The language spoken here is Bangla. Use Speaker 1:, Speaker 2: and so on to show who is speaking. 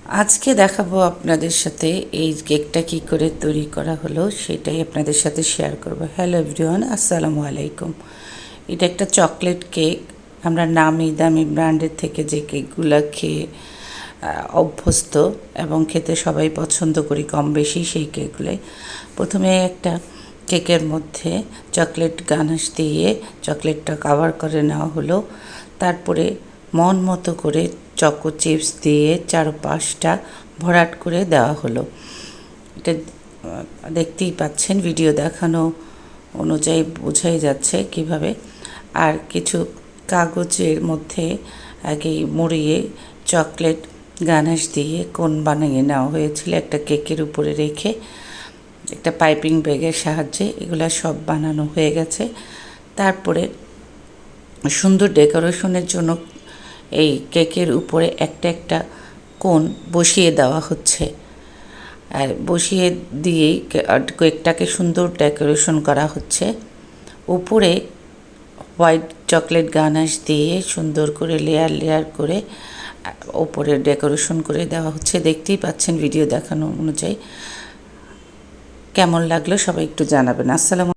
Speaker 1: আজকে দেখাবো আপনাদের সাথে এই কেকটা কি করে তৈরি করা হলো সেটাই আপনাদের সাথে শেয়ার করব। হ্যালো এভরিওয়ান, আসসালামু আলাইকুম। এটা একটা চকলেট কেক। আমরা নামি দামি ব্র্যান্ডের থেকে যে কেকগুলো খেয়ে অভ্যস্ত এবং খেতে সবাই পছন্দ করি কম বেশি, সেই কেকগুলোই। প্রথমে একটা কেকের মধ্যে চকলেট গানাশ দিয়ে চকলেটটা কভার করে নেওয়া হলো। তারপরে মন মতো করে চকো চিপস দিয়ে চারপাশটা ভরাট করে দেওয়া হলো। এটা দেখতেই পাচ্ছেন, ভিডিও দেখানো অনুযায়ী বোঝাই যাচ্ছে কিভাবে। আর কিছু কাগজের মধ্যে আগেই মুড়িয়ে চকলেট গানাশ দিয়ে কোন বানিয়ে নেওয়া হয়েছিল একটা কেকের উপরে রেখে, একটা পাইপিং ব্যাগের সাহায্যে। এগুলা সব বানানো হয়ে গেছে। তারপরে সুন্দর ডেকোরেশনের জন্য এই কেকের উপরে একটা একটা কোণ বসিয়ে দেওয়া হচ্ছে। আর বসিয়ে দিয়েই কেকটাকে সুন্দর ডেকোরেশন করা হচ্ছে। উপরে হোয়াইট চকলেট গানাশ দিয়ে সুন্দর করে লেয়ার লেয়ার করে ওপরে ডেকোরেশন করে দেওয়া হচ্ছে। দেখতেই পাচ্ছেন ভিডিও দেখানো অনুযায়ী। কেমন লাগলো সবাই একটু জানাবেন। আসসালামু